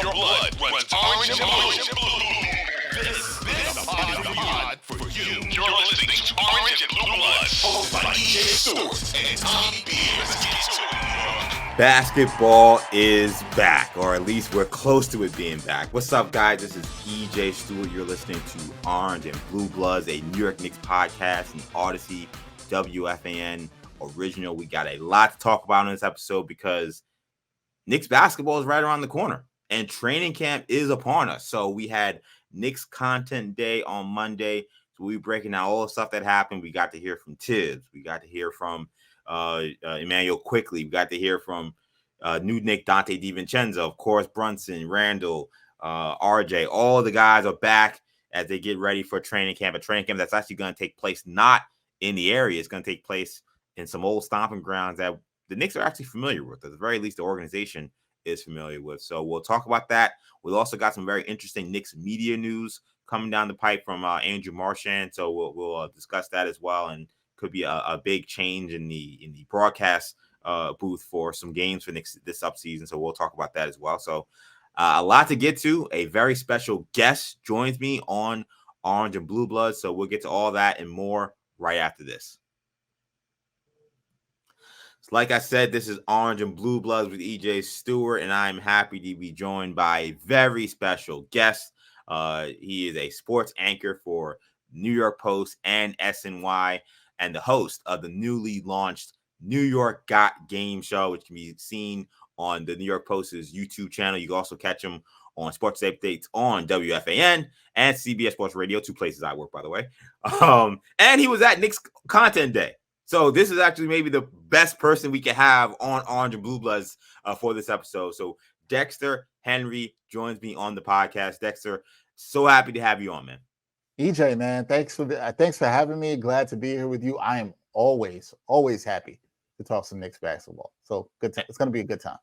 Your blood runs orange and blue. This is the pod for you. You're listening to Orange and Blue Bloods, hosted by EJ Stewart and Tommy B. Let's get to it. Basketball is back, or at least we're close to it being back. What's up, guys? This is EJ Stewart. You're listening to Orange and Blue Bloods, a New York Knicks podcast, an Audacy WFAN original. We got a lot to talk about in this episode because Knicks basketball is right around the corner and training camp is upon us. So we had Knicks Content Day on Monday. So we breaking down all the stuff that happened. We got to hear from Tibbs. We got to hear from Emmanuel Quickly. We got to hear from new Nick Dante DiVincenzo, of course, Brunson, Randall, RJ. All the guys are back as they get ready for training camp. A training camp that's actually going to take place not in the area. It's going to take place in some old stomping grounds that the Knicks are actually familiar with. At the very least, the organization is familiar with. So we'll talk about that. We've also got some very interesting Knicks media news coming down the pipe from Andrew Marchand. So we'll discuss that as well. And could be a big change in the broadcast booth for some games for Knicks this upseason. So we'll talk about that as well. So a lot to get to. A very special guest joins me on Orange and Blue Blood. So we'll get to all that and more right after this. Like I said, this is Orange and Blue Bloods with EJ Stewart, and I'm happy to be joined by a very special guest. He is a sports anchor for New York Post and SNY, and the host of the newly launched New York Got Game show, which can be seen on the New York Post's YouTube channel. You can also catch him on Sports Updates on WFAN and CBS Sports Radio, two places I work, by the way. And he was at Knicks Content Day. So this is actually maybe the best person we can have on Orange and Blue Bloods for this episode. So Dexter Henry joins me on the podcast. Dexter, so happy to have you on, man. EJ, man, thanks for having me. Glad to be here with you. I am always happy to talk some Knicks basketball. So good. It's going to be a good time.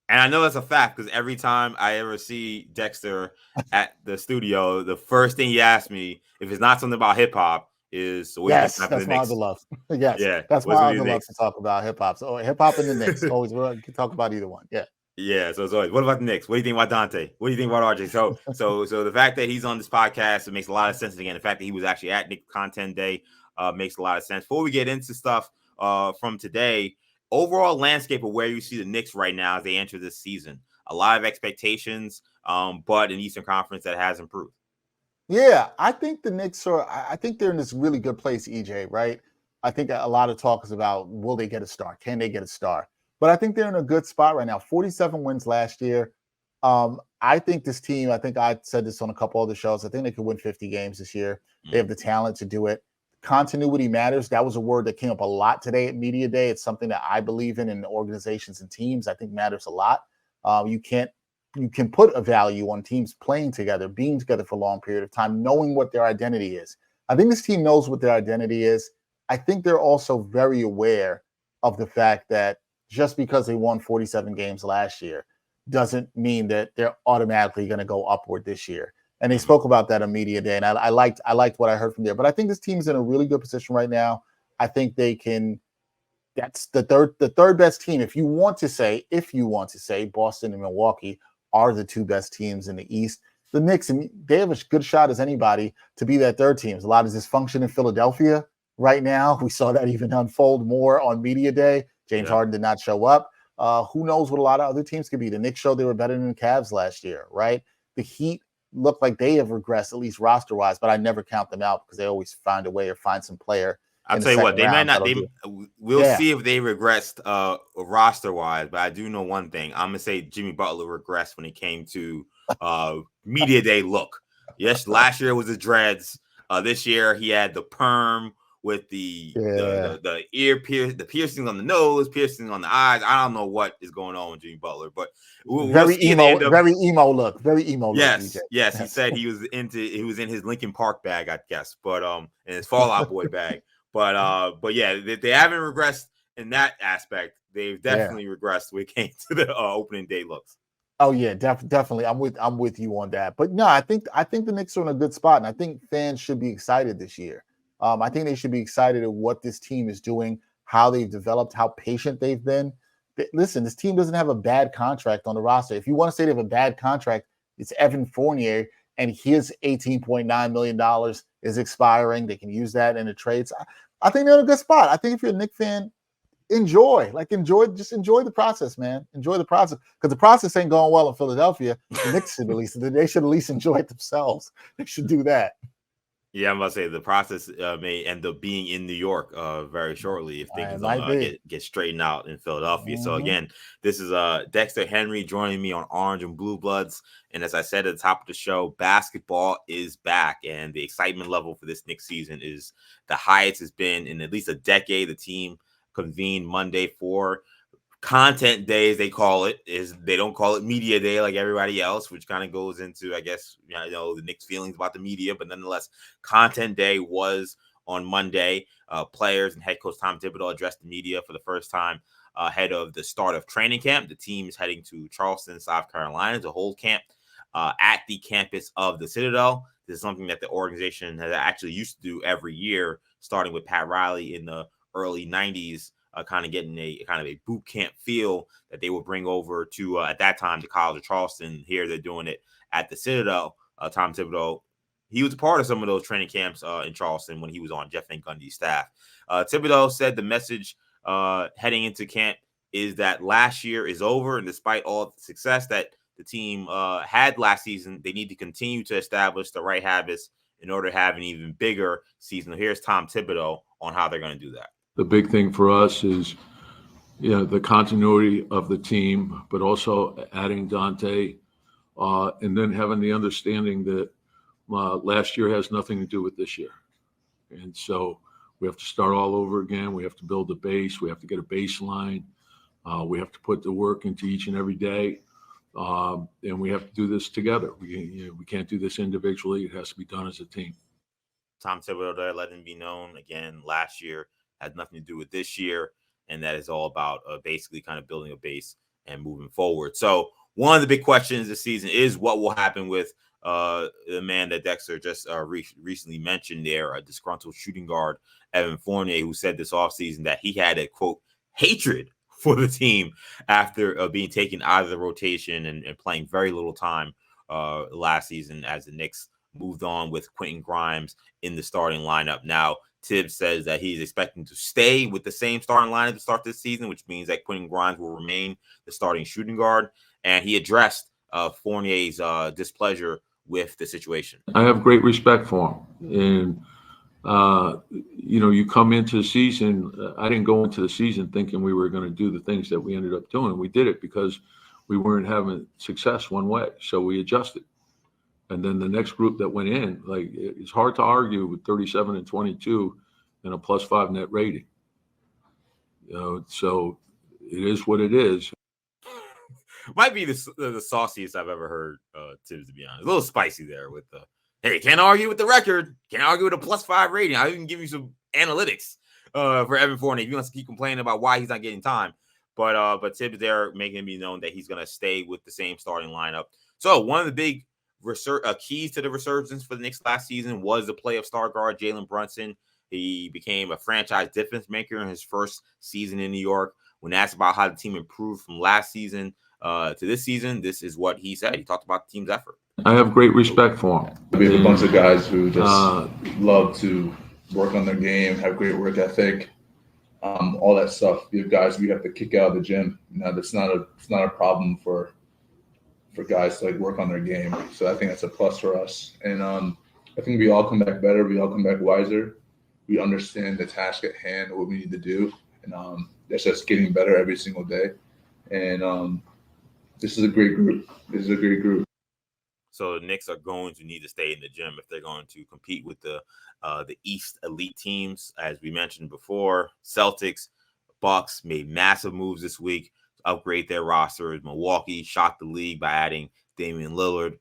And I know that's a fact because every time I ever see Dexter at the studio, the first thing he asks me, if it's not something about hip hop, is so yes, that's my other love. Yes, yeah, that's my other love to talk about hip hop. So hip hop and the Knicks. Always we can talk about either one. Yeah. Yeah. So it's always, what about the Knicks? What do you think about Dante? What do you think about RJ? So the fact that he's on this podcast, it makes a lot of sense. And again, the fact that he was actually at Knicks Content Day makes a lot of sense. Before we get into stuff from today, overall landscape of where you see the Knicks right now as they enter this season. A lot of expectations, but an Eastern Conference that has improved. Yeah, I think the Knicks I think they're in this really good place, EJ, right? I think a lot of talk is about, will they get a star? Can they get a star? But I think they're in a good spot right now. 47 wins last year. I think this team, I think I said this on a couple other shows, I think they could win 50 games this year. They have the talent to do it. Continuity matters. That was a word that came up a lot today at Media Day. It's something that I believe in organizations and teams. I think matters a lot. You can put a value on teams playing together, being together for a long period of time, knowing what their identity is. I think this team knows what their identity is. I think they're also very aware of the fact that just because they won 47 games last year doesn't mean that they're automatically going to go upward this year. And they spoke about that on Media Day, and I liked what I heard from there. But I think this team's in a really good position right now. I think they can. That's the third best team. If you want to say, Boston and Milwaukee are the two best teams in the East. The Knicks, and they have a good shot as anybody to be that third team. There's a lot of dysfunction in Philadelphia right now. We saw that even unfold more on Media Day. James Harden did not show up. Who knows what a lot of other teams could be. The Knicks showed they were better than the Cavs last year, right? The Heat look like they have regressed, at least roster-wise, but I never count them out because they always find a way or find some player. I'll tell you what, they might not. We'll see if they regressed roster-wise, but I do know one thing. I'm gonna say Jimmy Butler regressed when it came to Media Day look. Yes, last year was the dreads. This year he had the perm with the piercing on the nose, piercing on the eyes. I don't know what is going on with Jimmy Butler, but very emo look. Yes, he said he was in his Linkin Park bag, I guess, but in his Fall Out Boy bag. But yeah, they haven't regressed in that aspect. They've definitely regressed when it came to the opening day looks. Oh yeah, definitely. I'm with you on that. But no, I think the Knicks are in a good spot, and I think fans should be excited this year. I think they should be excited at what this team is doing, how they've developed, how patient they've been. Listen, this team doesn't have a bad contract on the roster. If you want to say they have a bad contract, it's Evan Fournier, and his $18.9 million is expiring. They can use that in the trades. I think they're in a good spot. I think if you're a Knicks fan, enjoy the process, man. Enjoy the process, because the process ain't going well in Philadelphia. The Knicks should they should at least enjoy it themselves. They should do that. Yeah, I'm about to say the process may end up being in New York very shortly if things get straightened out in Philadelphia. So again, this is Dexter Henry joining me on Orange and Blue Bloods. And as I said at the top of the show, basketball is back, and the excitement level for this Knicks season is the highest it's been in at least a decade. The team convened Monday for content day, as they call it. They don't call it media day like everybody else, which kind of goes into, I guess, the Knicks' feelings about the media. But nonetheless, content day was on Monday. Players and head coach Tom Thibodeau addressed the media for the first time ahead of the start of training camp. The team is heading to Charleston, South Carolina to hold camp at the campus of the Citadel. This is something that the organization has actually used to do every year, starting with Pat Riley in the early 90s. Kind of getting a boot camp feel that they would bring over to, at that time, the College of Charleston. Here they're doing it at the Citadel. Tom Thibodeau, he was a part of some of those training camps in Charleston when he was on Jeff Van Gundy's staff. Thibodeau said the message heading into camp is that last year is over, and despite all the success that the team had last season, they need to continue to establish the right habits in order to have an even bigger season. Here's Tom Thibodeau on how they're going to do that. The big thing for us is, the continuity of the team, but also adding Dante, and then having the understanding that last year has nothing to do with this year. And so we have to start all over again. We have to build a base. We have to get a baseline. We have to put the work into each and every day. And we have to do this together. We can't do this individually. It has to be done as a team. Tom Thibodeau there letting it be known again, last year has nothing to do with this year, and that is all about basically kind of building a base and moving forward. So one of the big questions this season is what will happen with the man that Dexter just recently mentioned there, a disgruntled shooting guard, Evan Fournier, who said this offseason that he had a, quote, hatred for the team after being taken out of the rotation and playing very little time last season as the Knicks moved on with Quentin Grimes in the starting lineup. Now, Tibbs says that he's expecting to stay with the same starting lineup to start this season, which means that Quentin Grimes will remain the starting shooting guard. And he addressed Fournier's displeasure with the situation. I have great respect for him. And, you come into the season, I didn't go into the season thinking we were going to do the things that we ended up doing. We did it because we weren't having success one way. So we adjusted. And then the next group that went in, it's hard to argue with 37 and 22 and a +5 net rating. So it is what it is. Might be the sauciest I've ever heard Tibbs, to be honest. A little spicy there with the, hey, can't argue with the record. Can't argue with a +5 rating. I'll even give you some analytics for Evan Fournier if you want to keep complaining about why he's not getting time. But Tibbs there making it be known that he's going to stay with the same starting lineup. So one of the big keys to the resurgence for the Knicks last season was the play of star guard Jalen Brunson. He became a franchise difference maker in his first season in New York. When asked about how the team improved from last season to this season, this is what he said. He talked about the team's effort. I have great respect for him. We have a bunch of guys who just love to work on their game, have great work ethic, all that stuff. We have guys we have to kick out of the gym. That's not a problem for guys to work on their game. So I think that's a plus for us. And I think we all come back better. We all come back wiser. We understand the task at hand, what we need to do. And that's just getting better every single day. And this is a great group. So the Knicks are going to need to stay in the gym if they're going to compete with the East elite teams. As we mentioned before, Celtics, Bucks made massive moves this week to upgrade their rosters. Milwaukee shocked the league by adding Damian Lillard.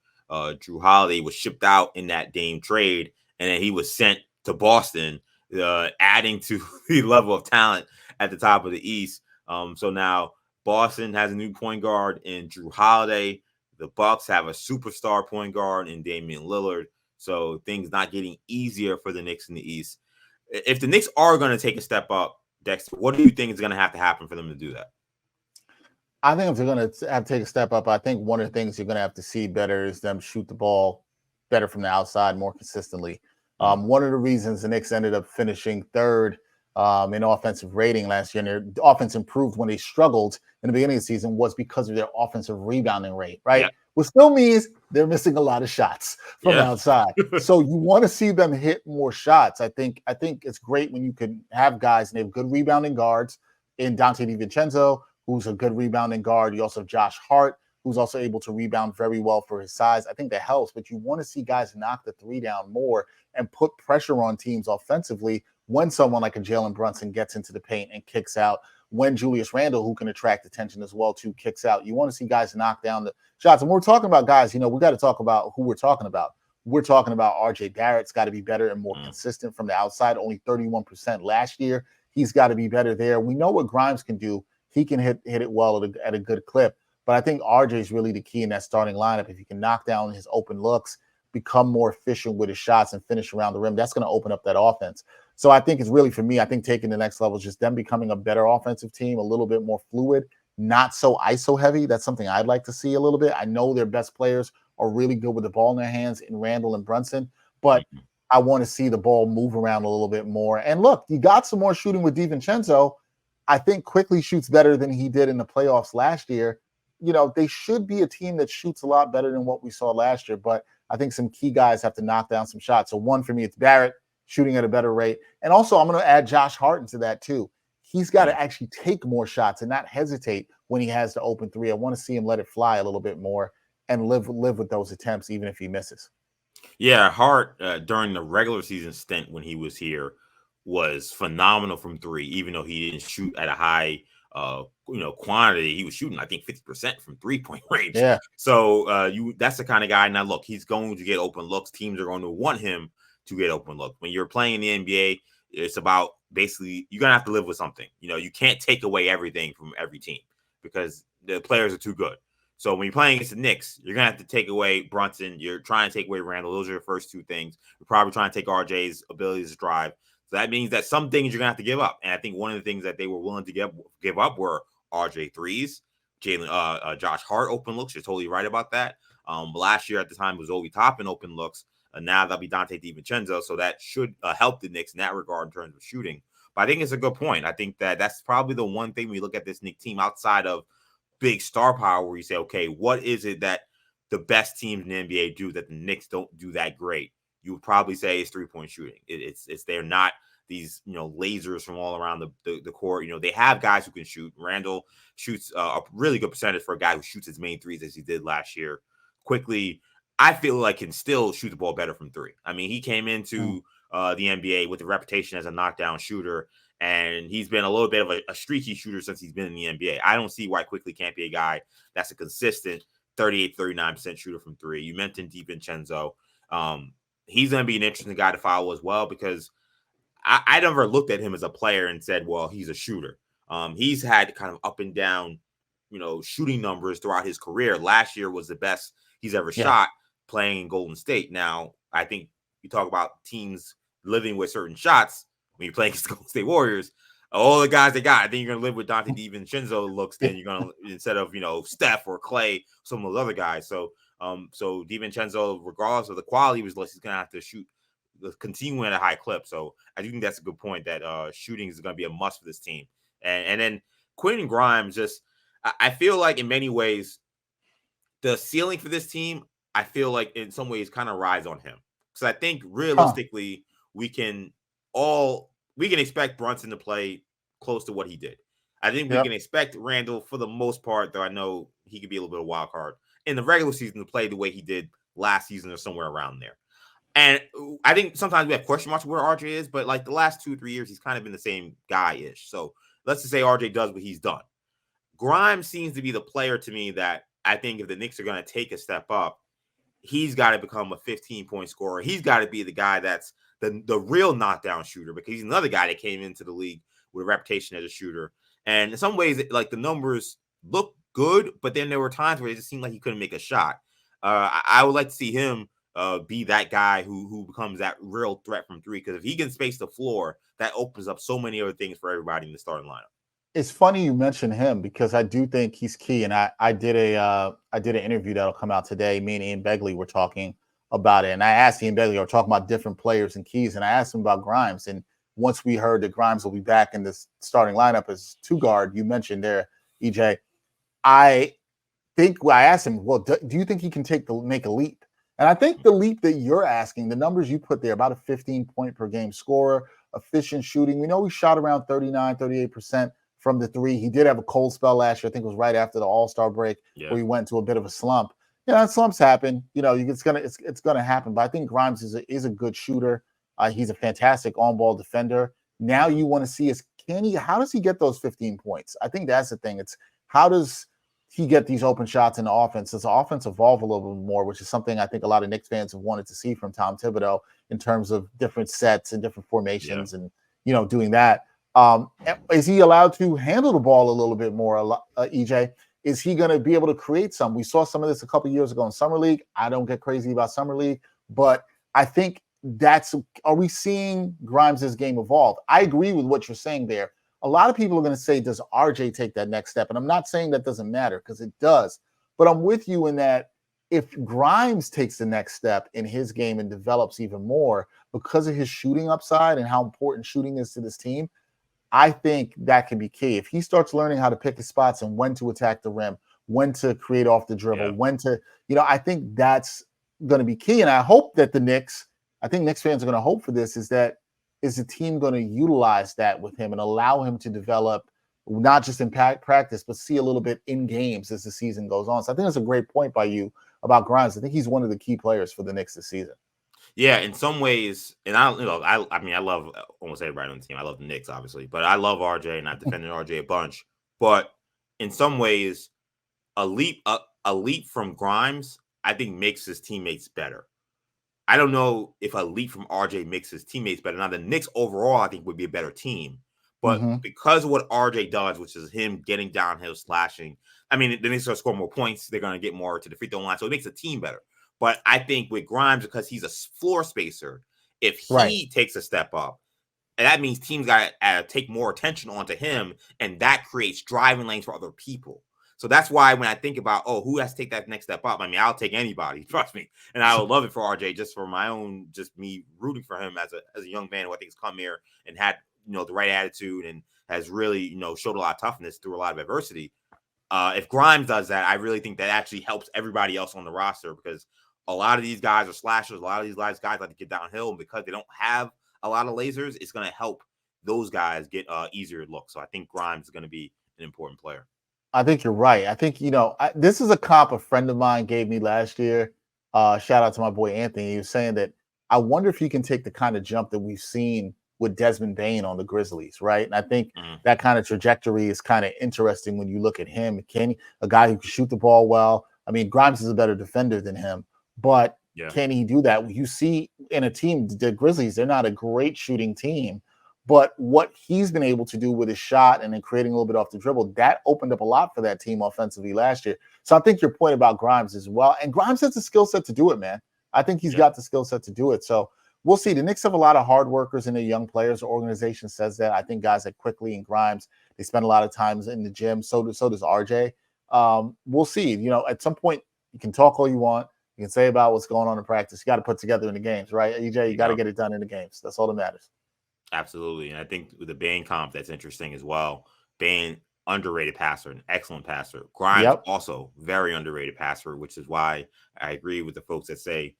Drew Holiday was shipped out in that Dame trade, and then he was sent to Boston, adding to the level of talent at the top of the East. So now Boston has a new point guard in Drew Holiday. The Bucks have a superstar point guard in Damian Lillard. So things not getting easier for the Knicks in the East. If the Knicks are going to take a step up, Dexter, what do you think is going to have to happen for them to do that? I think if they're going to have to take a step up, I think one of the things you're going to have to see better is them shoot the ball better from the outside more consistently. One of the reasons the Knicks ended up finishing third in offensive rating last year, and their offense improved when they struggled in the beginning of the season, was because of their offensive rebounding rate, right? Yeah. Which still means they're missing a lot of shots from Yeah. outside. So you want to see them hit more shots. I think it's great when you can have guys and they have good rebounding guards in Dante DiVincenzo, who's a good rebounding guard. You also have Josh Hart, who's also able to rebound very well for his size. I think that helps, but you want to see guys knock the three down more and put pressure on teams offensively when someone like a Jalen Brunson gets into the paint and kicks out, when Julius Randle, who can attract attention as well, too, kicks out. You want to see guys knock down the shots. And when we're talking about guys, we got to talk about who we're talking about. We're talking about RJ Barrett's got to be better and more consistent from the outside, only 31% last year. He's got to be better there. We know what Grimes can do. He can hit it well at a good clip. But I think RJ is really the key in that starting lineup. If he can knock down his open looks, become more efficient with his shots and finish around the rim, that's going to open up that offense. So I think it's really, for me, I think taking the next level is just them becoming a better offensive team, a little bit more fluid, not so ISO heavy. That's something I'd like to see a little bit. I know their best players are really good with the ball in their hands in Randall and Brunson, but I want to see the ball move around a little bit more. And look, you got some more shooting with DiVincenzo. I think Quickly shoots better than he did in the playoffs last year. They should be a team that shoots a lot better than what we saw last year, but I think some key guys have to knock down some shots. So one, for me, it's Barrett shooting at a better rate. And also I'm going to add Josh Hart into that too. He's got to actually take more shots and not hesitate when he has the open three. I want to see him let it fly a little bit more and live with those attempts, even if he misses. Yeah, Hart during the regular season stint when he was here was phenomenal from three, even though he didn't shoot at a high quantity. He was shooting, I think, 50% from 3-point range. Yeah. So that's the kind of guy. Now, look, he's going to get open looks. Teams are going to want him to get open look. When you're playing in the NBA, it's about basically you're going to have to live with something. You can't take away everything from every team because the players are too good. So when you're playing against the Knicks, you're going to have to take away Brunson. You're trying to take away Randall. Those are your first two things. You're probably trying to take RJ's abilities to drive. So that means that some things you're going to have to give up. And I think one of the things that they were willing to give up were RJ threes, Josh Hart open looks. You're totally right about that. Last year at the time it was Obi Toppin open looks. Now that'll be Dante DiVincenzo. So that should help the Knicks in that regard in terms of shooting. But I think it's a good point. I think that's probably the one thing when you look at this Knicks team outside of big star power where you say, okay, what is it that the best teams in the NBA do that the Knicks don't do that great? You would probably say it's 3-point shooting. It's they're not these lasers from all around the court. They have guys who can shoot. Randall shoots a really good percentage for a guy who shoots his main threes as he did last year. Quickly, I feel like can still shoot the ball better from three. I mean, he came into the NBA with a reputation as a knockdown shooter. And he's been a little bit of a streaky shooter since he's been in the NBA. I don't see why Quickly can't be a guy that's a consistent 38, 39% shooter from three. You mentioned DiVincenzo. He's going to be an interesting guy to follow as well because I never looked at him as a player and said, well, he's a shooter. He's had kind of up and down, shooting numbers throughout his career. Last year was the best he's ever shot playing in Golden State. Now, I think you talk about teams living with certain shots. When you're playing against the Golden State Warriors, all the guys they got, I think you're going to live with Dante DiVincenzo looks, then you're going to, instead of, Steph or Clay, some of those other guys. So DiVincenzo, regardless of the quality of his list, he's going to have to shoot, continuing at a high clip. So I do think that's a good point that shooting is going to be a must for this team. And then Quentin Grimes, I feel like in many ways, the ceiling for this team, I feel like in some ways kind of rides on him. So I think realistically, we can expect Brunson to play close to what he did. I think we can expect Randall for the most part, though I know he could be a little bit of a wild card in the regular season to play the way he did last season or somewhere around there. And I think sometimes we have question marks where RJ is, but like the last 2-3 years, he's kind of been the same guy-ish. So let's just say RJ does what he's done. Grimes seems to be the player to me that I think if the Knicks are going to take a step up, he's got to become a 15-point scorer. He's got to be the guy that's the real knockdown shooter because he's another guy that came into the league with a reputation as a shooter. And in some ways, like the numbers look good, but then there were times where it just seemed like he couldn't make a shot. I would like to see him be that guy who becomes that real threat from three because if he can space the floor, that opens up so many other things for everybody in the starting lineup. It's funny you mentioned him because I do think he's key. And I did an interview that'll come out today. Me and Ian Begley were talking about it. And I asked Ian Begley, we were talking about different players and keys. And I asked him about Grimes. And once we heard that Grimes will be back in this starting lineup as 2-guard, you mentioned there, EJ, I asked him, well, do you think he can make a leap? And I think the leap that you're asking, the numbers you put there, about a 15-point per game scorer, efficient shooting. We know he shot around 39, 38% from the three. He did have a cold spell last year. I think it was right after the All-Star break where he went to a bit of a slump. Slumps happen. It's gonna happen. But I think Grimes is a good shooter. He's a fantastic on-ball defender. Now you want to see how does he get those 15 points? I think that's the thing. It's how does he get these open shots in the offense? Does the offense evolve a little bit more, which is something I think a lot of Knicks fans have wanted to see from Tom Thibodeau in terms of different sets and different formations and, doing that. Is he allowed to handle the ball a little bit more, EJ? Is he going to be able to create some? We saw some of this a couple years ago in Summer League. I don't get crazy about Summer League, but I think are we seeing Grimes' game evolve? I agree with what you're saying there. A lot of people are going to say, does RJ take that next step? And I'm not saying that doesn't matter because it does. But I'm with you in that if Grimes takes the next step in his game and develops even more because of his shooting upside and how important shooting is to this team, I think that can be key. If he starts learning how to pick his spots and when to attack the rim, when to create off the dribble, when to, I think that's going to be key. And I hope that Knicks fans are going to hope for this, is the team going to utilize that with him and allow him to develop not just in practice, but see a little bit in games as the season goes on. So I think that's a great point by you about Grimes. I think he's one of the key players for the Knicks this season. Yeah, in some ways, and I love almost everybody on the team. I love the Knicks, obviously, but I love RJ, and I've defended RJ a bunch. But in some ways, a leap from Grimes, I think, makes his teammates better. I don't know if a leap from RJ makes his teammates better. Now, the Knicks overall, I think, would be a better team. But because of what RJ does, which is him getting downhill, slashing, the Knicks are going to score more points. They're going to get more to the free throw line. So it makes the team better. But I think with Grimes, because he's a floor spacer, if he takes a step up, and that means teams got to take more attention onto him, and that creates driving lanes for other people. So that's why when I think about, who has to take that next step up, I'll take anybody, trust me. And I would love it for RJ just for my own, just me rooting for him as a young man who I think has come here and had, the right attitude and has really, showed a lot of toughness through a lot of adversity. If Grimes does that, I really think that actually helps everybody else on the roster, because a lot of these guys are slashers. A lot of these guys like to get downhill, and because they don't have a lot of lasers, it's going to help those guys get easier looks. So I think Grimes is going to be an important player. I think you're right. I think, this is a comp a friend of mine gave me last year. Shout out to my boy Anthony. He was saying that I wonder if he can take the kind of jump that we've seen with Desmond Bane on the Grizzlies, right? And I think that kind of trajectory is kind of interesting when you look at him. A guy who can shoot the ball well. Grimes is a better defender than him, but can he do that? You see in a team, the Grizzlies, they're not a great shooting team, but what he's been able to do with his shot and then creating a little bit off the dribble, that opened up a lot for that team offensively last year. So I think your point about Grimes as well, and Grimes has the skill set to do it, man. I think he's got the skill set to do it. So we'll see. The Knicks have a lot of hard workers and their young players. The organization says that. I think guys like Quickly and Grimes, they spend a lot of times in the gym. So does RJ. We'll see. At some point, you can talk all you want. You can say about what's going on in practice. You got to put together in the games, right? EJ, you got to get it done in the games. That's all that matters. Absolutely. And I think with the Bane comp, that's interesting as well. Bane, underrated passer, an excellent passer. Grimes, also very underrated passer, which is why I agree with the folks that say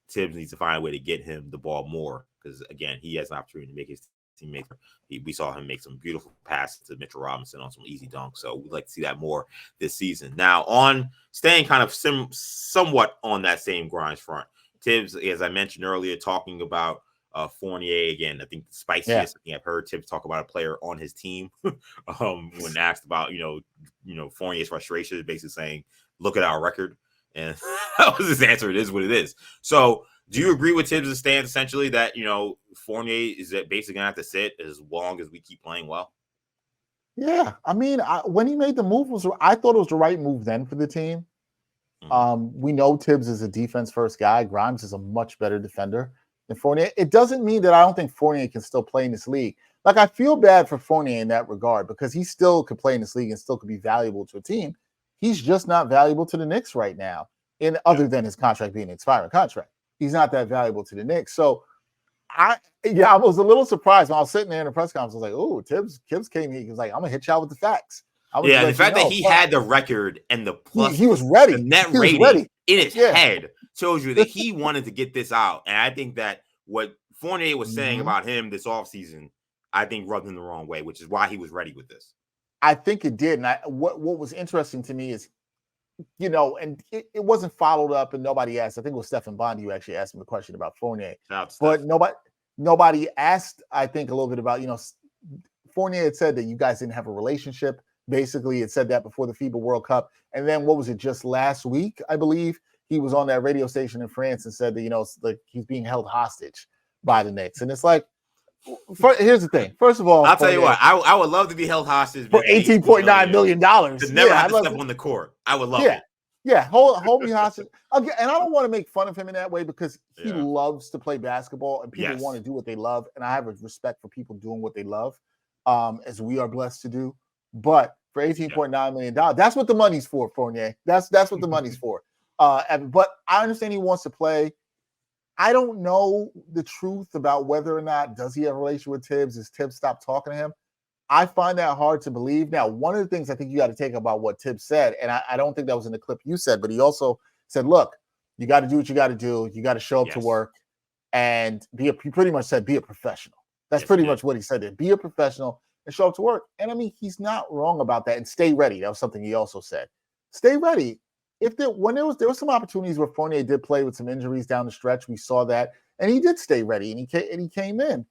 Tibbs needs to find a way to get him the ball more, because, again, he has an opportunity to make his teammates. We saw him make some beautiful passes to Mitchell Robinson on some easy dunks. So we'd like to see that more this season. Now, on staying kind of somewhat on that same Grimes front, Tibbs, as I mentioned earlier, talking about Fournier again. I think the spiciest thing I've heard Tibbs talk about a player on his team when asked about Fournier's frustration, basically saying, "Look at our record," and that was his answer. It is what it is. So, do you agree with Tibbs' stance essentially that Fournier is basically gonna have to sit as long as we keep playing well? Yeah, when he made the move, I thought it was the right move then for the team. We know Tibbs is a defense first guy. Grimes is a much better defender than Fournier. It doesn't mean that I don't think Fournier can still play in this league, Like, I feel bad for Fournier in that regard because he still could play in this league and still could be valuable to a team. He's just not valuable to the Knicks right now, other than his contract being an expiring contract. He's not that valuable to the Knicks. So I was a little surprised when I was sitting there in the press conference. I was like, "Oh, Tibbs came here. He was like, I'm gonna hit y'all with the facts." The fact that he had the record and the plus, he was ready. The net he rating ready. in his head shows you that he wanted to get this out. And I think that what Fournier was saying about him this offseason, I think rubbed him the wrong way, which is why he was ready with this. I think it did. And what was interesting to me is, and it wasn't followed up and nobody asked. I think it was Stephen Bondi who actually asked him the question about Fournier. But nobody asked, I think, a little bit about, Fournier had said that you guys didn't have a relationship. Basically, it said that before the FIBA World Cup. And then what was it, just last week, I believe, he was on that radio station in France and said that, like he's being held hostage by the Knicks. And it's like, here's the thing. First of all, I'll tell you what, I would love to be held hostage for $18.9 million. To never have to step on the court. I would love it. Yeah, hold me hostage. And I don't want to make fun of him in that way because he loves to play basketball and people want to do what they love. And I have a respect for people doing what they love, as we are blessed to do. But for $18.9 million, that's what the money's for, Fournier. That's what the money's for. But I understand he wants to play. I don't know the truth about whether or not does he have a relationship with Tibbs. Has Tibbs stopped talking to him? I find that hard to believe. Now, one of the things I think you got to take about what Tibbs said, and I don't think that was in the clip you said, but he also said, look, you got to do what you got to do. You got to show up to work and he pretty much said, be a professional. That's pretty much what he said there. Be a professional and show up to work. And I mean, he's not wrong about that. And stay ready. That was something he also said. Stay ready. When there was some opportunities where Fournier did play with some injuries down the stretch, we saw that, and he did stay ready, and he came in.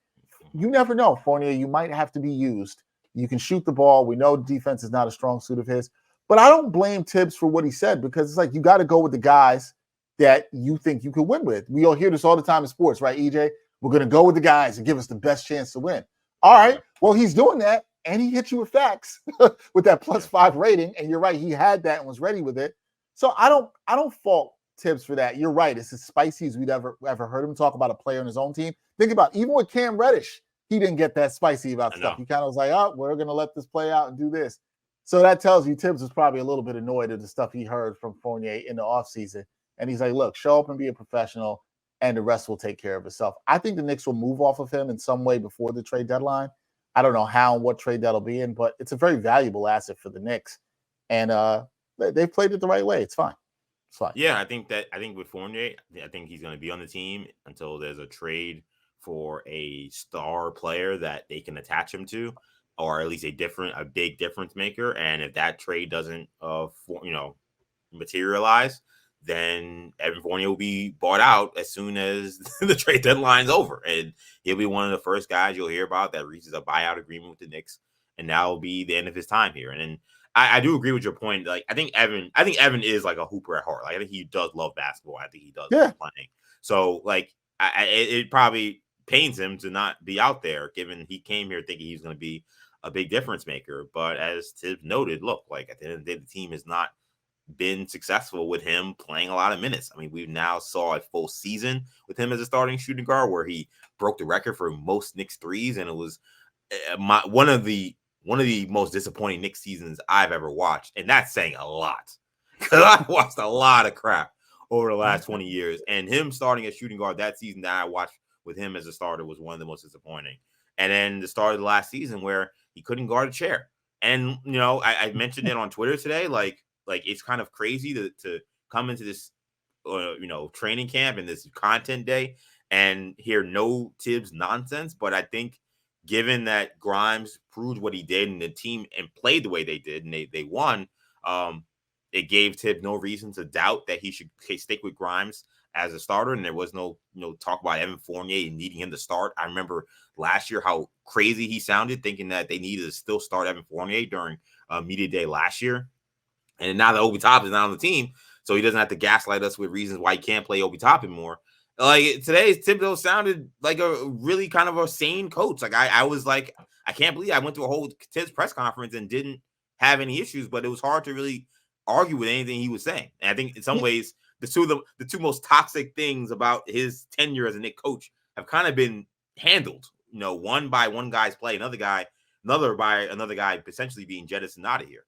You never know, Fournier. You might have to be used. You can shoot the ball. We know defense is not a strong suit of his, but I don't blame Tibbs for what he said because it's like you got to go with the guys that you think you could win with. We all hear this all the time in sports, right, EJ? We're going to go with the guys and give us the best chance to win. All right. Well, he's doing that, and he hit you with facts with that +5 rating, and you're right. He had that and was ready with it. So I don't fault Tibbs for that. You're right. It's as spicy as we'd ever heard him talk about a player on his own team. Think about even with Cam Reddish, he didn't get that spicy about stuff. He kind of was like, oh, we're going to let this play out and do this. So that tells you Tibbs was probably a little bit annoyed at the stuff he heard from Fournier in the offseason. And he's like, look, show up and be a professional, and the rest will take care of itself. I think the Knicks will move off of him in some way before the trade deadline. I don't know how and what trade that'll be in, but it's a very valuable asset for the Knicks. And they played it the right way. It's fine. It's fine. Yeah, I think with Fournier, I think he's going to be on the team until there's a trade for a star player that they can attach him to, or at least a big difference maker. And if that trade doesn't, materialize, then Evan Fournier will be bought out as soon as the trade deadline's over, and he'll be one of the first guys you'll hear about that reaches a buyout agreement with the Knicks, and that will be the end of his time here. And I do agree with your point. Like, I think Evan is like a hooper at heart. Like, I think he does love basketball. I think he does love playing. So, like, it probably pains him to not be out there, given he came here thinking he was going to be a big difference maker. But as Tibbs noted, look, like at the end of the day, the team has not been successful with him playing a lot of minutes. I mean, we've now saw a full season with him as a starting shooting guard where he broke the record for most Knicks threes, and it was one of the most disappointing Knicks seasons I've ever watched, and that's saying a lot because I've watched a lot of crap over the last 20 years, and him starting as shooting guard that season that I watched with him as a starter was one of the most disappointing. And then the start of the last season where he couldn't guard a chair, and I mentioned it on Twitter today, like it's kind of crazy to come into this training camp and this content day and hear no Tibbs nonsense. But I think given that Grimes proved what he did and the team and played the way they did and they won, it gave Tibbs no reason to doubt that he should stick with Grimes as a starter. And there was no talk about Evan Fournier needing him to start. I remember last year how crazy he sounded, thinking that they needed to still start Evan Fournier during media day last year. And now that Obi Toppin is not on the team, so he doesn't have to gaslight us with reasons why he can't play Obi Toppin more. Like today, Thibodeau sounded like a really kind of a sane coach. Like I was like, I can't believe I went to a whole Tibbs press conference and didn't have any issues, but it was hard to really argue with anything he was saying. And I think in some ways, the two most toxic things about his tenure as a Knicks coach have kind of been handled, one by one guy's play, another by another guy potentially being jettisoned out of here.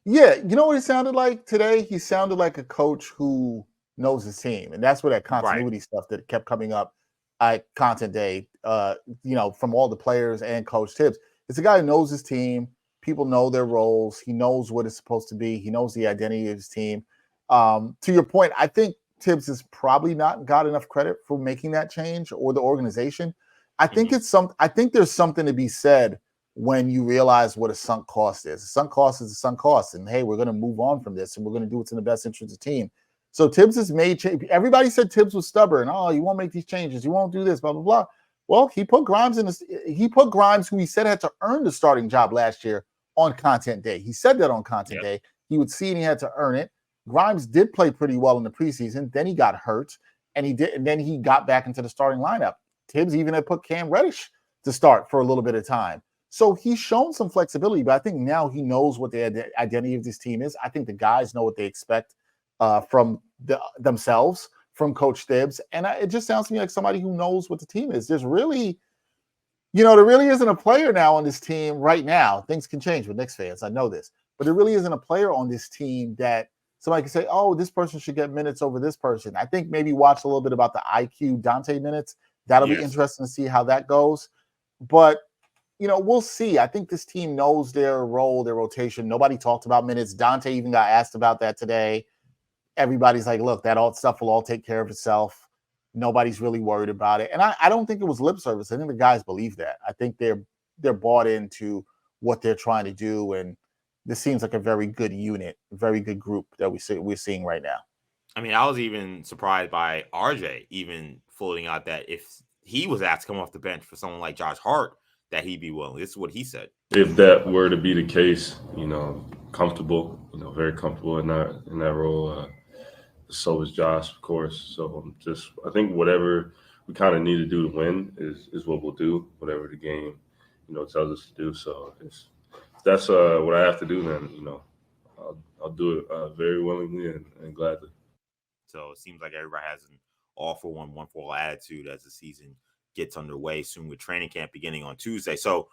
Yeah, you know what he sounded like today? He sounded like a coach who knows his team, and that's where that continuity stuff that kept coming up at Content Day. From all the players and Coach Tibbs. It's a guy who knows his team. People know their roles. He knows what it's supposed to be. He knows the identity of his team. To your point, I think Tibbs has probably not got enough credit for making that change, or the organization. I think I think there's something to be said when you realize what a sunk cost is. A sunk cost is a sunk cost. And hey, we're going to move on from this and we're going to do what's in the best interest of the team. So Tibbs has made change. Everybody said Tibbs was stubborn. Oh, you won't make these changes. You won't do this, blah, blah, blah. Well, he put Grimes who he said had to earn the starting job last year, on Content Day. He said that on Content Day. He would see it and he had to earn it. Grimes did play pretty well in the preseason. Then he got hurt and then he got back into the starting lineup. Tibbs even had put Cam Reddish to start for a little bit of time. So he's shown some flexibility, but I think now he knows what the identity of this team is. I think the guys know what they expect from themselves, from Coach Tibbs. And it just sounds to me like somebody who knows what the team is. There really isn't a player now on this team right now. Things can change with Knicks fans. I know this. But there really isn't a player on this team that somebody can say, oh, this person should get minutes over this person. I think maybe watch a little bit about the IQ Dante minutes. That'll be interesting to see how that goes. But we'll see. I think this team knows their role, their rotation. Nobody talked about minutes. Dante even got asked about that today. Everybody's like, look, that all stuff will all take care of itself. Nobody's really worried about it. And I don't think it was lip service. I think the guys believe that. I think they're bought into what they're trying to do. And this seems like a very good unit, very good group that we're seeing right now. I mean, I was even surprised by RJ even floating out that if he was asked to come off the bench for someone like Josh Hart, that he'd be willing. This is what he said. If that were to be the case, comfortable, very comfortable in that role. So is Josh, of course. So I think whatever we kind of need to do to win is what we'll do, whatever the game, tells us to do. So if that's what I have to do, then, I'll do it very willingly and gladly. So it seems like everybody has an all-for-one, one-for-all attitude as the season gets underway soon, with training camp beginning on Tuesday. So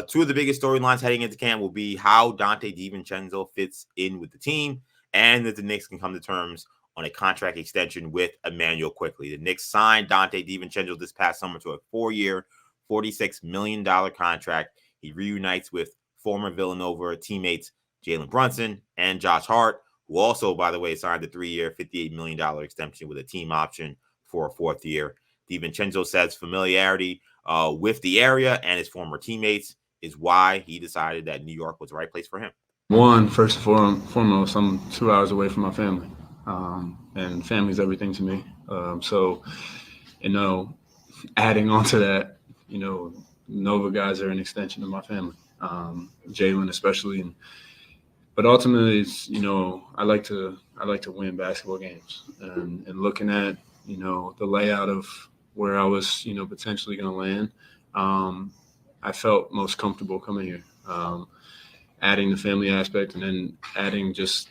two of the biggest storylines heading into camp will be how Dante DiVincenzo fits in with the team, and that the Knicks can come to terms on a contract extension with Emmanuel Quickley. The Knicks signed Dante DiVincenzo this past summer to a 4-year, $46 million contract. He reunites with former Villanova teammates Jalen Brunson and Josh Hart, who also, by the way, signed a 3-year, $58 million extension with a team option for a 4th year. DiVincenzo says familiarity with the area and his former teammates is why he decided that New York was the right place for him. First and foremost, I'm 2 hours away from my family, and family's everything to me. Adding on to that, Nova guys are an extension of my family, Jalen especially, but ultimately, it's I like to win basketball games, and looking at the layout of where I was potentially going to land, I felt most comfortable coming here. Adding the family aspect, and then adding just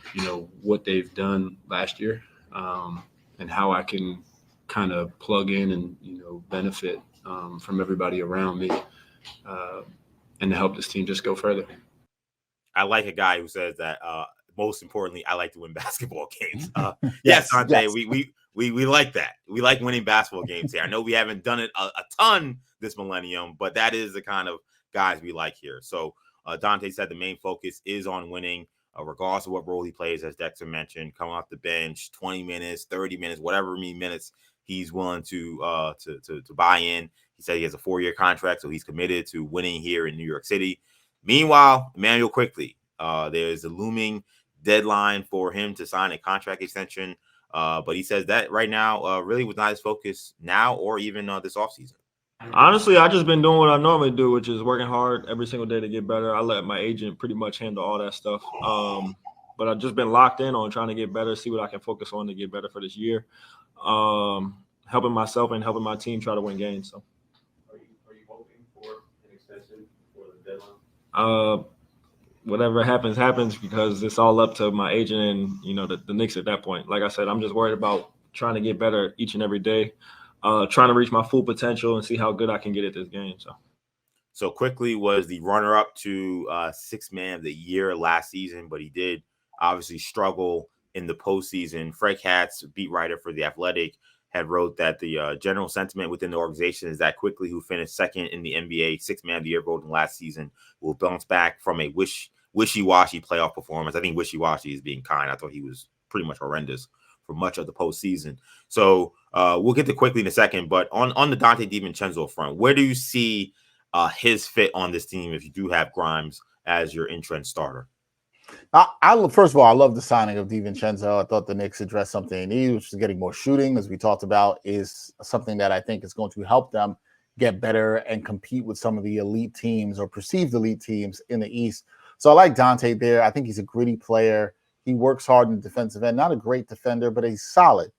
what they've done last year, and how I can kind of plug in and benefit from everybody around me, and to help this team just go further. I like a guy who says that most importantly, I like to win basketball games. Yes, Dante, yes. We like that. We like winning basketball games here. I know we haven't done it a ton this millennium, but that is the kind of guys we like here. So Dante said the main focus is on winning, regardless of what role he plays, as Dexter mentioned, coming off the bench, 20 minutes, 30 minutes, whatever many minutes he's willing to buy in. He said he has a 4-year contract, so he's committed to winning here in New York City. Meanwhile, Emmanuel Quickley, there's a looming deadline for him to sign a contract extension, but he says that right now really was not his focus now or even this offseason. Honestly, I just been doing what I normally do, which is working hard every single day to get better. I let my agent pretty much handle all that stuff. But I've just been locked in on trying to get better, see what I can focus on to get better for this year. Helping myself and helping my team try to win games. So, are you hoping for an extension for the deadline? Whatever happens, because it's all up to my agent and the Knicks at that point. Like I said, I'm just worried about trying to get better each and every day. trying to reach my full potential and see how good I can get at this game. So Quickly was the runner-up to Sixth Man of the Year last season, but he did obviously struggle in the postseason. Fred Katz, beat writer for The Athletic, had wrote that the general sentiment within the organization is that Quickly, who finished second in the NBA Sixth Man of the Year voting last season, will bounce back from a wishy-washy playoff performance. I think wishy-washy is being kind. I thought he was pretty much horrendous for much of the postseason. So we'll get to Quickly in a second, but on the Dante DiVincenzo front, where do you see his fit on this team if you do have Grimes as your entrenched starter? First of all, I love the signing of DiVincenzo. I thought the Knicks addressed something they need, which is getting more shooting, as we talked about, is something that I think is going to help them get better and compete with some of the elite teams or perceived elite teams in the East. So I like Dante there. I think he's a gritty player. He works hard in the defensive end. Not a great defender, but a solid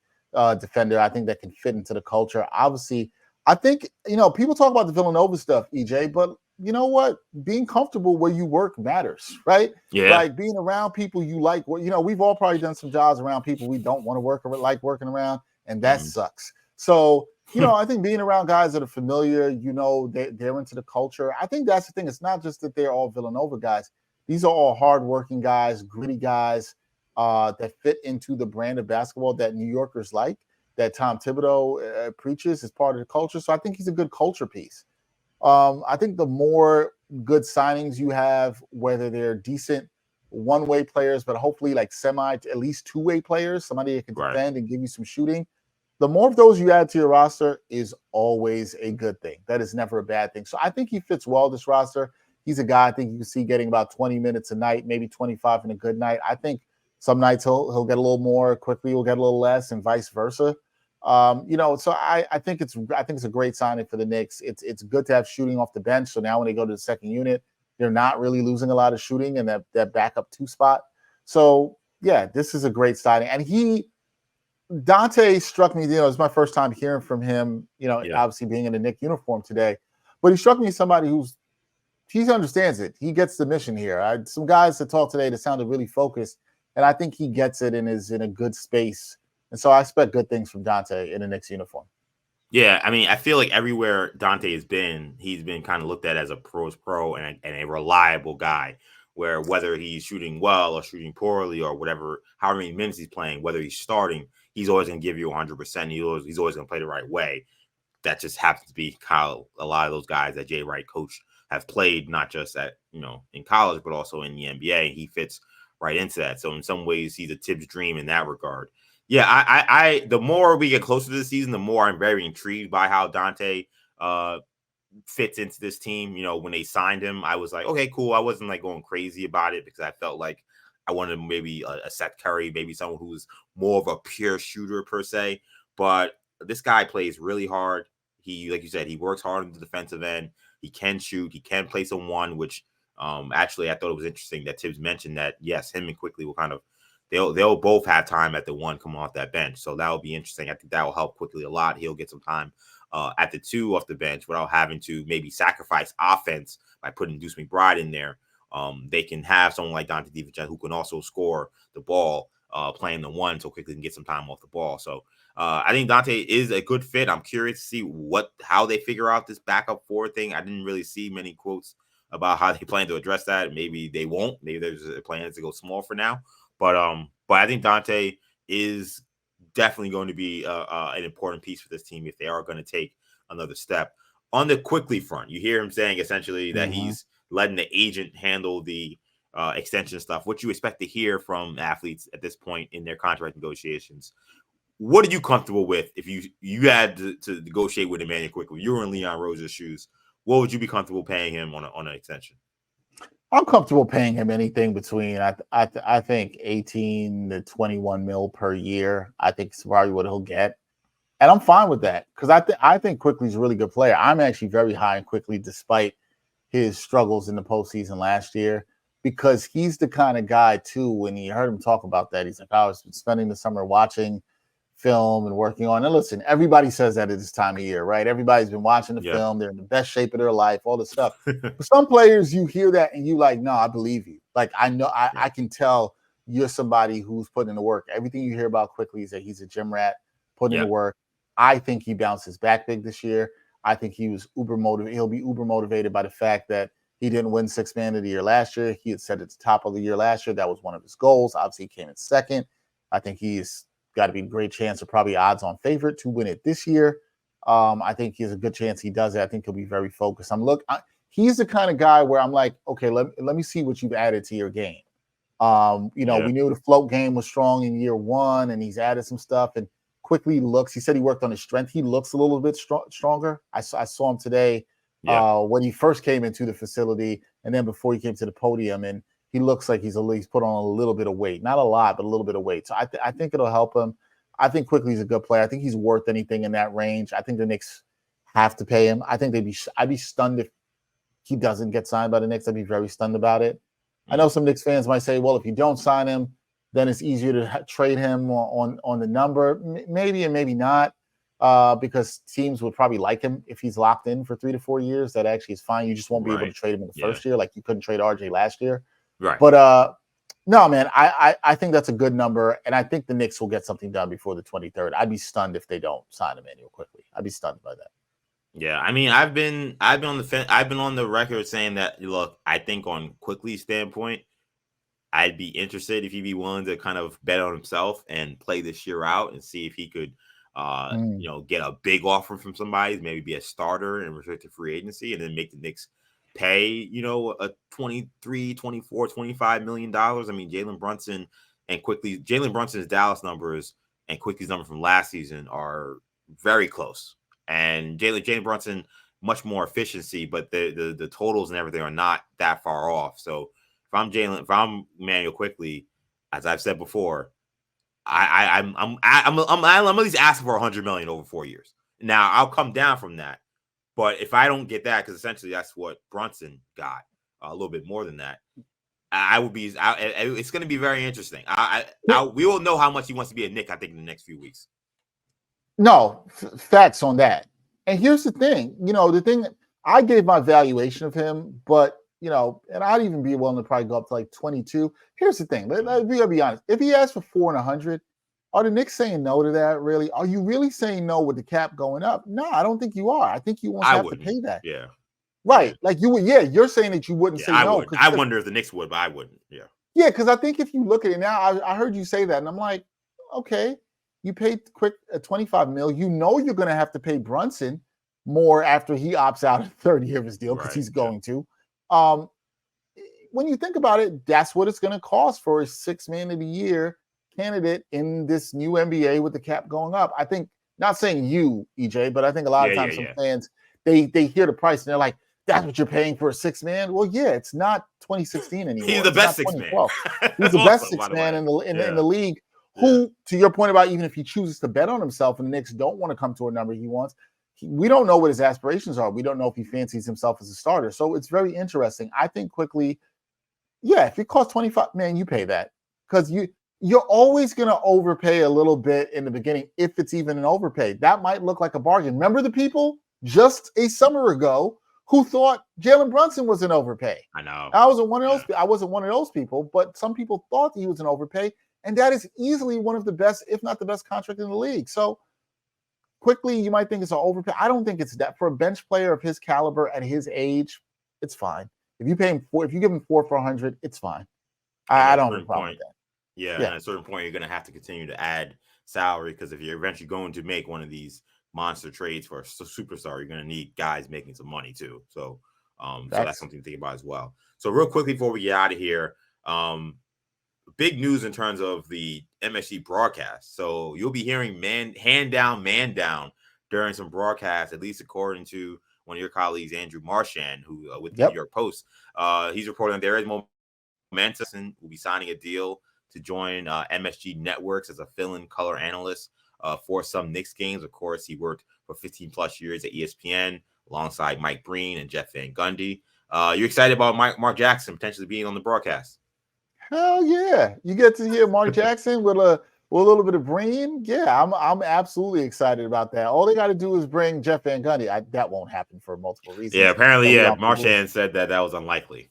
defender. I think that can fit into the culture. Obviously, I think, people talk about the Villanova stuff, EJ, but you know what? Being comfortable where you work matters, right? Yeah. Like being around people you like. We've all probably done some jobs around people we don't want to like working around, and that sucks. So, I think being around guys that are familiar, they're into the culture. I think that's the thing. It's not just that they're all Villanova guys. These are all hardworking guys, gritty guys that fit into the brand of basketball that New Yorkers like, that Tom Thibodeau preaches as part of the culture. So I think he's a good culture piece. I think the more good signings you have, whether they're decent one-way players, but hopefully like at least two-way players, somebody that can defend and give you some shooting, the more of those you add to your roster is always a good thing. That is never a bad thing. So I think he fits well this roster. He's a guy I think you can see getting about 20 minutes a night, maybe 25 in a good night. I think some nights he'll get a little more, Quickly will get a little less, and vice versa. So I think it's a great signing for the Knicks. It's good to have shooting off the bench. So now when they go to the second unit, they're not really losing a lot of shooting in that backup 2 spot. So yeah, this is a great signing. And Dante struck me, it's my first time hearing from him, obviously being in a Knicks uniform today, but he struck me as somebody he understands it. He gets the mission here. Some guys that talked today that sounded really focused, and I think he gets it and is in a good space. And so I expect good things from Dante in the Knicks uniform. Yeah, I mean, I feel like everywhere Dante has been, he's been kind of looked at as a pro's pro and a reliable guy, where whether he's shooting well or shooting poorly or whatever, however many minutes he's playing, whether he's starting, he's always going to give you 100%. He's always going to play the right way. That just happens to be how a lot of those guys that Jay Wright coached have played, not just in college, but also in the NBA. He fits right into that. So in some ways, he's a Tibbs dream in that regard. Yeah, I the more we get closer to the season, the more I'm very intrigued by how Dante fits into this team. When they signed him, I was like, okay, cool. I wasn't like going crazy about it because I felt like I wanted maybe a Seth Curry, maybe someone who's more of a pure shooter per se. But this guy plays really hard. He, like you said, he works hard on the defensive end. He can shoot. He can play some one, which actually I thought it was interesting that Tibbs mentioned that, yes, him and Quickly will kind of they'll both have time at the one coming off that bench. So that will be interesting. I think that will help Quickly a lot. He'll get some time at the 2 off the bench without having to maybe sacrifice offense by putting Deuce McBride in there. They can have someone like Dante DiVincenzo who can also score the ball playing the 1 so Quickly can get some time off the ball. So I think Dante is a good fit. I'm curious to see how they figure out this backup 4 thing. I didn't really see many quotes about how they plan to address that. Maybe they won't. Maybe there's a plan to go small for now. But I think Dante is definitely going to be an important piece for this team if they are going to take another step. On the Quickly front, you hear him saying essentially that he's letting the agent handle the extension stuff. What you expect to hear from athletes at this point in their contract negotiations. What are you comfortable with if you had to negotiate with Emmanuel Quickly? You were in Leon Rose's shoes. What would you be comfortable paying him on an extension? I'm comfortable paying him anything between I think 18 to 21 mil per year. I think it's probably what he'll get, and I'm fine with that because I think Quickly's a really good player. I'm actually very high in Quickly despite his struggles in the postseason last year because he's the kind of guy too. When you heard him talk about that, he's like, I was spending the summer watching film and working on. And listen, everybody says that at this time of year, right? Everybody's been watching the film. They're in the best shape of their life, all this stuff. But some players, you hear that and you like, no, I believe you. Like, I know, I can tell you're somebody who's putting in the work. Everything you hear about Quickly is that he's a gym rat, putting in the work. I think he bounces back big this year. I think he was uber motivated. He'll be uber motivated by the fact that he didn't win Sixth Man of the Year last year. He had said at the top of the year last year that was one of his goals. Obviously, he came in second. I think he's got to be a great chance, or probably odds-on favorite to win it this year. I think he has a good chance he does it. I think he'll be very focused. He's the kind of guy where I'm like, okay, let me see what you've added to your game. We knew the float game was strong in year one, and he's added some stuff and quickly looks. He said he worked on his strength. He looks a little bit stronger. I saw him today when he first came into the facility, and then before he came to the podium, and he looks like he's at least put on a little bit of weight, not a lot, but a little bit of weight. So I think it'll help him. I think quickly he's a good player. I think he's worth anything in that range. I think the Knicks have to pay him. I think I'd be stunned if he doesn't get signed by the Knicks. I'd be very stunned about it. I know some Knicks fans might say, well, if you don't sign him, then it's easier to trade him on the number. Maybe and maybe not, because teams would probably like him if he's locked in for 3 to 4 years. That actually is fine. You just won't be able to trade him in the first year, like you couldn't trade RJ last year. Right. But no, man, I think that's a good number, and I think the Knicks will get something done before the 23rd. I'd be stunned if they don't sign Emmanuel quickly. I'd be stunned by that. Yeah, I mean, I've been on the fence. I've been on the record saying that, look, I think on Quickly's standpoint, I'd be interested if he'd be willing to kind of bet on himself and play this year out and see if he could, get a big offer from somebody, maybe be a starter and restricted free agency, and then make the Knicks pay, a 23, 24, $25 million. I mean, Jalen Brunson's Dallas numbers and Quickly's number from last season are very close. And Jalen Brunson, much more efficiency, but the totals and everything are not that far off. So if I'm Emmanuel Quickly, as I've said before, I'm at least asking for $100 million over 4 years. Now I'll come down from that, but if I don't get that, because essentially that's what Brunson got, a little bit more than that, it's going to be very interesting. We will know how much he wants to be a Knick, I think, in the next few weeks. No, facts on that. And here's the thing, I gave my valuation of him, but, and I'd even be willing to probably go up to like 22. Here's the thing. Let's be honest. If he asks for 4 and 100, are the Knicks saying no to that, really? Are you really saying no with the cap going up? No, I don't think you are. I think you want to have to pay that. Yeah. Right. Like you would, you're saying that you wouldn't say no. I wonder if the Knicks would, but I wouldn't. Yeah. Yeah, because I think if you look at it now, I heard you say that, and I'm like, okay. You paid Quick $25 million. You're going to have to pay Brunson more after he opts out of the third year of his deal, because he's going to. When you think about it, that's what it's going to cost for a Sixth Man of the Year candidate in this new NBA with the cap going up. I think, not saying you, EJ, but I think a lot of times some fans, they hear the price and they're like, that's what you're paying for a sixth man? Well, yeah, it's not 2016 anymore. He's the best sixth man. He's the best sixth man in the league. Who, to your point about even if he chooses to bet on himself and the Knicks don't want to come to a number he wants, we don't know what his aspirations are. We don't know if he fancies himself as a starter. So it's very interesting. I think Quickly, if it costs 25, man, you pay that, because you're always going to overpay a little bit in the beginning if it's even an overpay. That might look like a bargain. Remember the people just a summer ago who thought Jalen Brunson was an overpay? I know. I wasn't one of those people, but some people thought he was an overpay. And that is easily one of the best, if not the best contract in the league. So Quickly, you might think it's an overpay. I don't think it's that. For a bench player of his caliber at his age, it's fine. If you give him 4 for 100, it's fine. I don't have a problem with that. Yeah, at a certain point, you're going to have to continue to add salary, because if you're eventually going to make one of these monster trades for a superstar, you're going to need guys making some money too. So, that's something to think about as well. So real quickly before we get out of here, big news in terms of the MSG broadcast. So you'll be hearing hand down, man down during some broadcasts, at least according to one of your colleagues, Andrew Marchand, who with the New York Post. He's reporting that there is momentum and will be signing a deal to join MSG Networks as a fill-in color analyst for some Knicks games. Of course, he worked for 15 plus years at ESPN alongside Mike Breen and Jeff Van Gundy. You're excited about Mark Jackson potentially being on the broadcast? Hell yeah. You get to hear Mark Jackson with a little bit of Breen. Yeah, I'm absolutely excited about that. All they got to do is bring Jeff Van Gundy. That won't happen for multiple reasons. Yeah, apparently, Marchand said that was unlikely.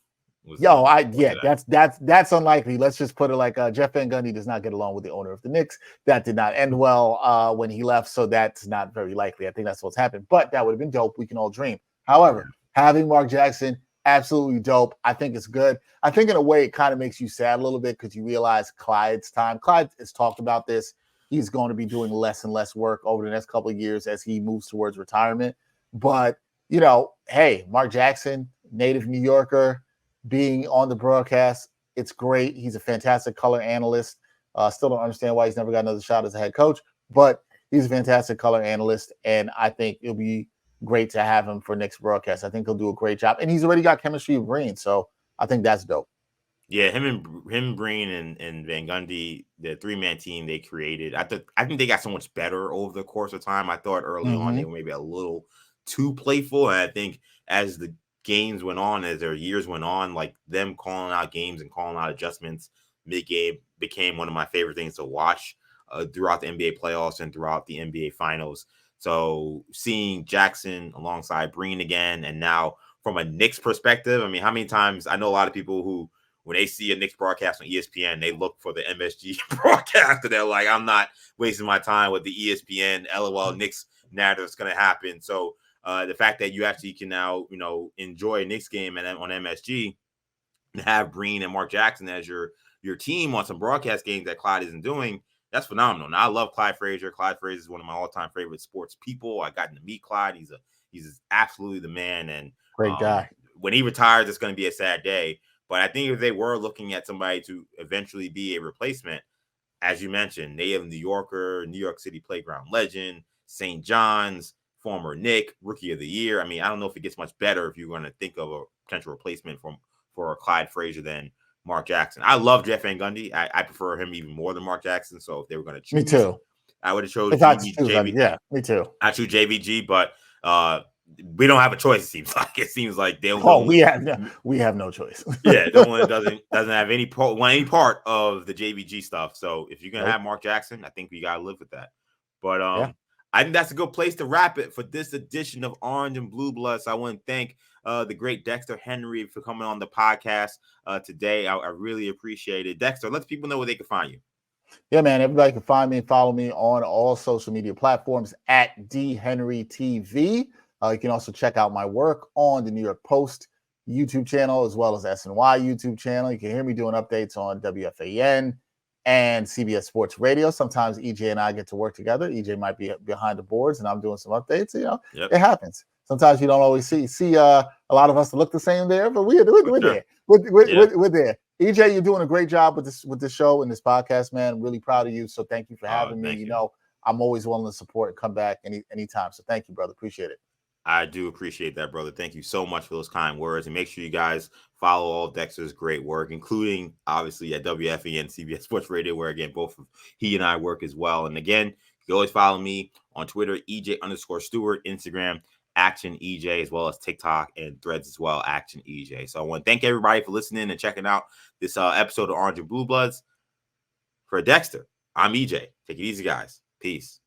That's unlikely. Let's just put it like Jeff Van Gundy does not get along with the owner of the Knicks. That did not end well when he left, so that's not very likely. I think that's what's happened, but that would have been dope. We can all dream. However, having Mark Jackson, absolutely dope. I think it's good. I think in a way it kind of makes you sad a little bit because you realize Clyde's time. Clyde has talked about this. He's going to be doing less and less work over the next couple of years as he moves towards retirement. But, hey, Mark Jackson, native New Yorker, being on the broadcast, it's great. He's a fantastic color analyst. Still don't understand why he's never got another shot as a head coach, but he's a fantastic color analyst, and I think it'll be great to have him for Knicks broadcast. I think he'll do a great job, and he's already got chemistry with Green, so I think that's dope. Yeah, him, Green, and Van Gundy, the 3-man team they created. I think they got so much better over the course of time. I thought early on they were maybe a little too playful, and I think as the games went on, as their years went on, like them calling out games and calling out adjustments mid-game became one of my favorite things to watch throughout the NBA playoffs and throughout the NBA finals. So seeing Jackson alongside Breen again, and now from a Knicks perspective, I mean, how many times I know a lot of people who, when they see a Knicks broadcast on ESPN, they look for the MSG broadcast and they're like, I'm not wasting my time with the ESPN LOL Knicks narrative that's going to happen. So the fact that you actually can now, enjoy a Knicks game and on MSG and have Breen and Mark Jackson as your team on some broadcast games that Clyde isn't doing, that's phenomenal. Now, I love Clyde Frazier. Clyde Frazier is one of my all-time favorite sports people. I got to meet Clyde. He's absolutely the man. And great guy. When he retires, it's going to be a sad day. But I think if they were looking at somebody to eventually be a replacement, as you mentioned, native New Yorker, New York City playground legend, St. John's, former Knick, Rookie of the Year. I mean, I don't know if it gets much better if you're going to think of a potential replacement for Clyde Frazier than Mark Jackson. I love Jeff Van Gundy. I prefer him even more than Mark Jackson. So if they were going to choose, me too. I would have chosen JVG. Yeah, me too. I choose JVG, but we don't have a choice. It seems like they'll. Oh, we have no choice. Yeah, no one doesn't have any part of the JVG stuff. So if you're gonna have Mark Jackson, I think we gotta live with that. But I think that's a good place to wrap it for this edition of Orange and Blue Bloods. So I want to thank the great Dexter Henry for coming on the podcast today. I really appreciate it. Dexter, let people know where they can find you. Yeah, man. Everybody can find me and follow me on all social media platforms at DHenryTV. You can also check out my work on the New York Post YouTube channel as well as SNY YouTube channel. You can hear me doing updates on WFAN and CBS Sports Radio. Sometimes EJ and I get to work together. EJ might be behind the boards and I'm doing some updates. It happens. Sometimes you don't always see a lot of us that look the same there, but we're there. We're there. EJ, you're doing a great job with this show and this podcast, man. I'm really proud of you. So thank you for having me. I'm always willing to support and come back anytime. So thank you, brother. Appreciate it. I do appreciate that, brother. Thank you so much for those kind words. And make sure you guys follow all Dexter's great work, including obviously at WFAN, CBS Sports Radio, where again, both he and I work as well. And again, you can always follow me on Twitter, EJ_Stewart, Instagram, Action EJ, as well as TikTok and Threads as well, Action EJ. So I want to thank everybody for listening and checking out this episode of Orange and Blue Bloods. For Dexter, I'm EJ. Take it easy, guys. Peace.